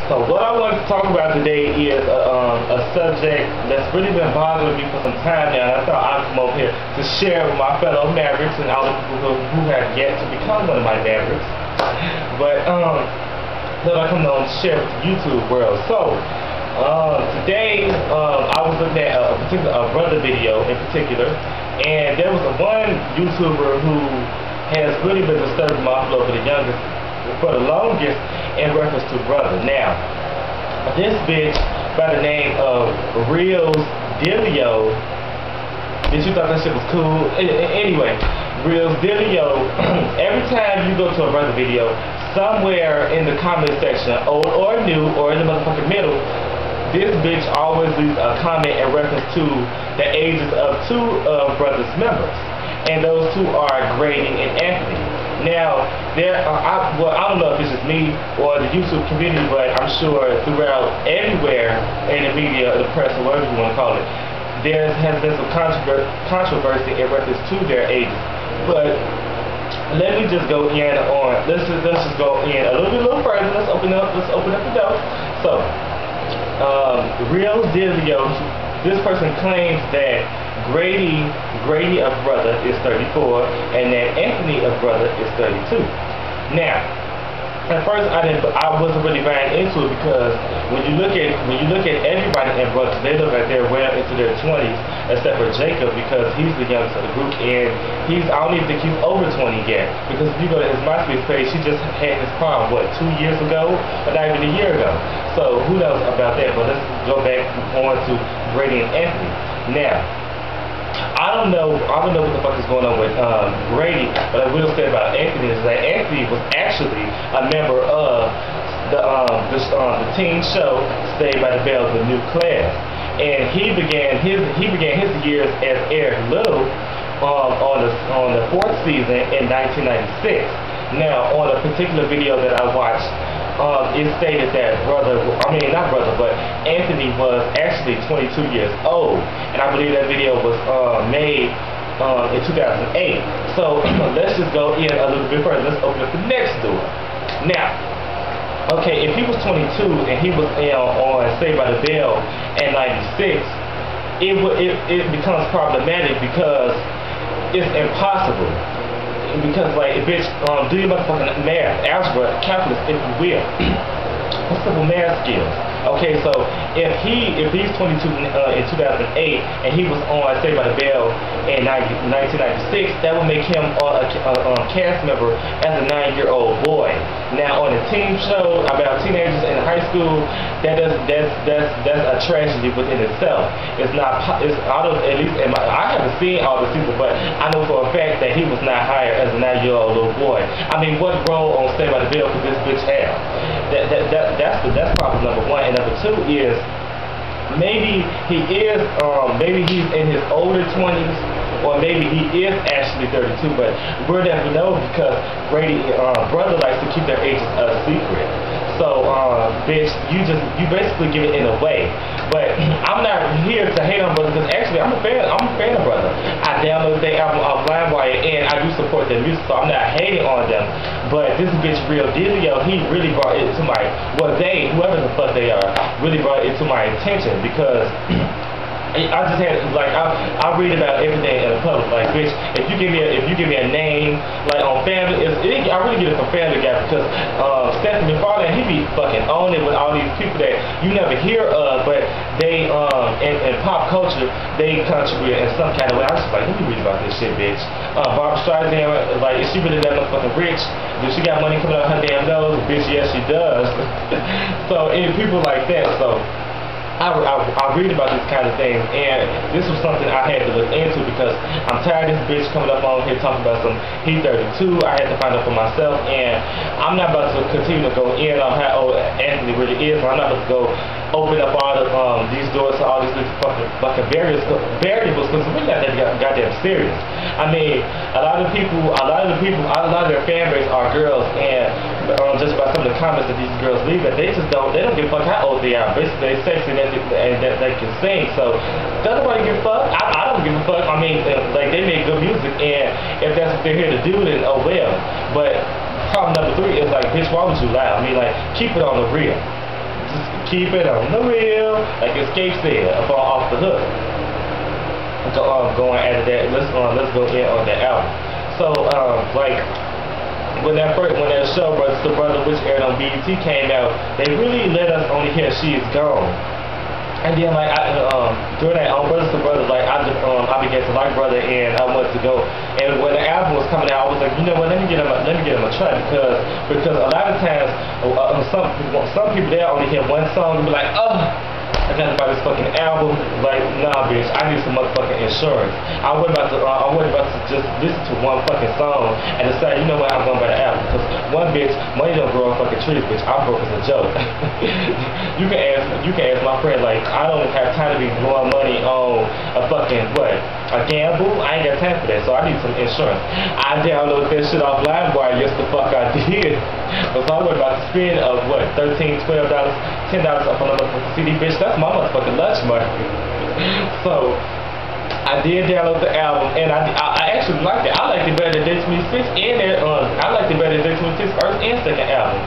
So what I want to talk about today is a subject that's really been bothering me for some time now, and I thought I'd come over here to share with my fellow Mavericks and all the people who have yet to become one of my Mavericks. But that I come on to share with the YouTube world. So today I was looking at a brother video in particular, and there was one YouTuber who has really been disturbing my flow for the longest in reference to brother. Now, this bitch by the name of REALZDELIO, bitch, you thought that shit was cool? Anyway, REALZDELIO, every time you go to a brother video, somewhere in the comment section, old or new, or in the motherfucking middle, this bitch always leaves a comment in reference to the ages of two of brother's members. And those two are Grady and Anthony. Now, I don't know if it's just me or the YouTube community, but I'm sure throughout everywhere in the media, the press, or whatever you want to call it, there has been some controversy in reference to their ages. But let me just go in on. Let's just go in a little further. Let's open up the door. So, REALZDELIO, this person claims that Grady of brother is 34, and that Anthony of brother is 32. Now, at first I wasn't really buying into it, because when you look at everybody in brothers, they look like they're well into their 20s, except for Jacob, because he's the youngest of the group, and I don't even think he's over 20 yet, because if you go to his MySpace page, he just had his prom, what, 2 years ago, or not even a year ago. So who knows about that? But let's go back on to Grady and Anthony. Now, I don't know what the fuck is going on with Grady, but I will say about Anthony is that Anthony was actually a member of the teen show Saved by the Bell, the new class, and he began his years as Eric Little on the 4th season in 1996. Now, on a particular video that I watched, it stated that Anthony was actually 22 years old, and I believe that video was made in 2008. So let's just go in a little bit further. Let's open up the next door. Now, okay, if he was 22 and he was on Saved by the Bell in 96, it becomes problematic, because it's impossible. Because, like, bitch, do your motherfucking math, algebra, calculus, if you will. Simple math skills. Okay, so if he's 22 in 2008 and he was on Saved by the Bell in 1996, that would make him a cast member as a 9-year-old boy. Now, on a teen show about teenagers in high school, that's a tragedy within itself. It's not. At least I haven't seen all the seasons, but I know for a fact that he was not hired as a 9-year-old little boy. I mean, what role on Saved by the Bell could this bitch have? That's problem number one. And number two is maybe he's in his older 20s, or maybe he is actually 32, but we'll never know, because Grady brother likes to keep their ages a secret. So bitch, you basically give it in a way. But I'm not here to hate on brother, because actually I'm a fan of brother. I downloaded their album on LimeWire, and I do support their music, so I'm not hating on them. But this bitch REALZDELIO, he really brought it to whoever the fuck they are, really brought it to my attention, because I just had, like, I read about everything in the public. Like, bitch, if you give me a name, like on Family, I really get it from Family Guy, because Stephanie McFarlane, he be fucking on it with all these people that you never hear of, but they in pop culture, they contribute in some kind of way. I was just like, let me read about this shit, bitch. Barbara Streisand, like, is she really that motherfucking rich? Does she got money coming out of her damn nose? Bitch, yes, she does. So, and people like that. So I read about these kind of things, and this was something I had to look into, because I'm tired of this bitch coming up on here talking about he's 32. I had to find out for myself, and I'm not about to continue to go in on how old Anthony really is. I'm not about to go open up all these doors to all these fucking variables, because we're not that goddamn serious. I mean, a lot of their fan base are girls, and just by some of the comments that these girls leave, that they don't give a fuck how old they are. Basically, they're sexy and that they can sing. So does nobody give a fuck? I don't give a fuck. I mean, like, they make good music, and if that's what they're here to do, then oh well. But problem number three is, like, bitch, why would you lie? I mean, like, keep it on the real. just keep it on the real, like Escape said, about Off the Hook. So going after that, let's go in on that album. So like when that show Brother to Brother, which aired on BET, came out, they really let us only hear She Is Gone. And then like during that on Brothers to Brothers, like I began to like Brother and I wanted to go. And when the album was coming out, I was like, you know what, let me get him a try, because a lot of times some people there only hear one song and be like, oh, I got to buy this fucking album. Like, nah, bitch, I need some motherfucking insurance. I wasn't about to just listen to one fucking song and decide, you know what, I'm going to buy the album. Because one, bitch, money don't grow on fucking trees, bitch. I'm broke as a joke. You can ask my friend, like, I don't have time to be blowing money on a fucking, what, a gamble? I ain't got time for that, so I need some insurance. I downloaded that shit off LimeWire, yes the fuck I did. Because I was about to spend, what, $13, $12, $10 up on a motherfucking CD, bitch. That's my motherfucking lunch money. So I did download the album, and I actually liked it. I liked it better than Day 26, and I liked it better than Day 26 first and second album,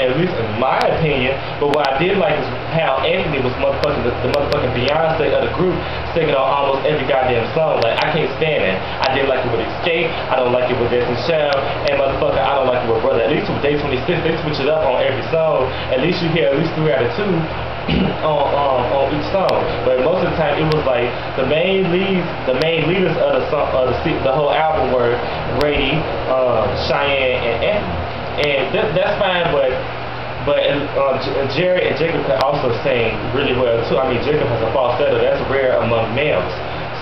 at least in my opinion. But what I did like is how Anthony was motherfucking the motherfucking Beyonce of the group, singing on almost every goddamn song. Like, I can't stand that. I didn't like it with Escape. I don't like it with Destiny Child, and motherfucker, I don't like it with Brother. At least with Day 26, they switch it up on every song. At least you hear at least 3 out of 2 on each song. But most of the time, it was like the main leaders of the whole album were Brady, Cheyenne, and Anthony. And that's fine, but Jerry and Jacob could also sing really well too. I mean, Jacob has a falsetto that's rare among males,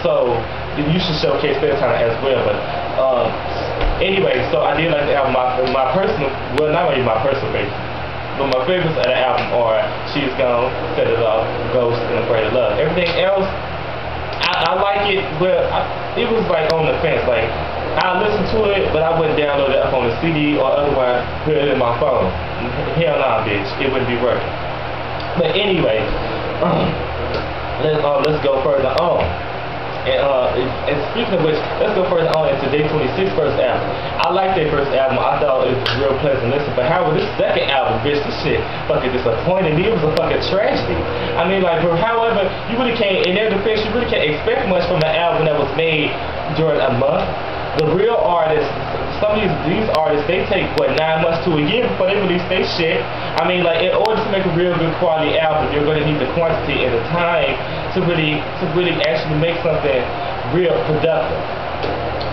so you should showcase that talent as well. But anyway, so I did like the album. My personal, well, not really my personal favorite, but my favorites of the album are She's Gone, Set It Off, Ghost, and Afraid of Love. Everything else, I like it, but it was like on the fence. Like, I listened to it, but I wouldn't download it up on the CD or otherwise put it in my phone. Hell nah, bitch, it wouldn't be working. But anyway, let's go further on. And speaking of which, let's go further on into Day 26 first album. I liked their first album. I thought it was real pleasant to listen. But however, this second album, bitch, this shit fucking disappointed me. It was a fucking tragedy. I mean, like, but however, you really can't, in their defense, you really can't expect much from an album that was made during a month. The real artists, some of these artists, they take, what, 9 months to a year before they release their shit. I mean, like, in order to make a real good quality album, you're going to need the quantity and the time to really actually make something real productive.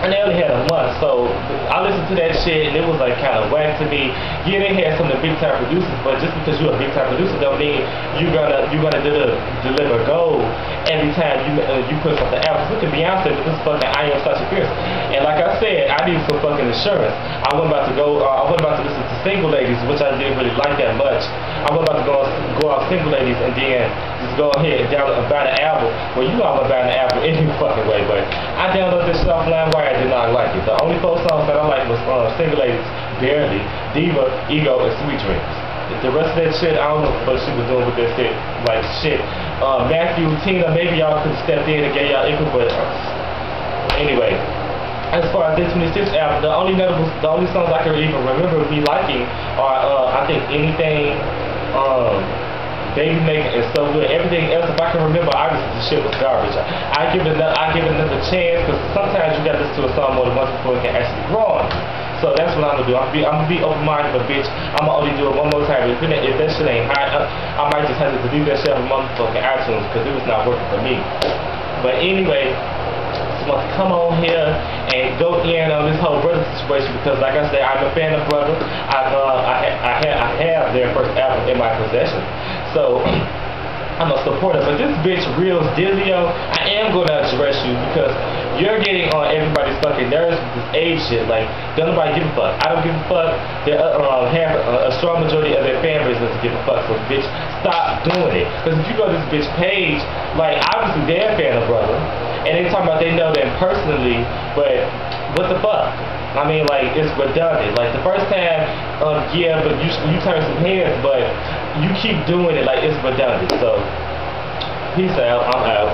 And they only had a month, so I listened to that shit and it was like kind of whack to me. Yeah, they had some of the big time producers, but just because you're a big time producer don't mean you're gonna deliver gold every time you put something out. Look at Beyonce with this fucking I Am Sasha Fierce. And like I said, I need some fucking insurance. I wasn't about to listen to Single Ladies, which I didn't really like that much. I wasn't about to go off Single Ladies and then just go ahead and download and buy the album. Well, you know I'm gonna buy the album any fucking way, but I downloaded this shit off LimeWire. I did not like it. The only 4 songs that I liked was Single Ladies, Barely, Diva, Ego, and Sweet Dreams. The rest of that shit, I don't know what she was doing with that shit. Like, shit. Matthew, Tina, maybe y'all could have stepped in and get y'all input, but anyway. As far as this 26 album, the only songs I can even remember me liking are, I think, Anything, Baby Making, and So Good. Everything else, if I can remember, obviously the shit was garbage. I give it another chance, because sometimes you gotta listen to a song more than once before it can actually grow on you. So that's what I'm gonna do. I'm gonna be open-minded, but bitch, I'm gonna only do it one more time. If that shit ain't hot, I might just have to delete that shit from motherfucking iTunes, because it was not working for me. But anyway, just want to come on here and go in on this whole Brother situation, because like I said, I'm a fan of Brother. I have their first album in my possession, so I'm a supporter. But this bitch REALZDELIO, I am going to address you, because you're getting on everybody's fucking nerves with this age shit. Like, don't nobody give a fuck. I don't give a fuck. A strong majority of their fan base doesn't give a fuck. So bitch, stop doing it. Because if you go to this bitch page, like, obviously they're a fan of Brother, and they talking about they know them personally, but what the fuck? I mean, like, it's redundant. Like, the first time, yeah, but you turn some heads, but you keep doing it, like, it's redundant. So, peace out. I'm out.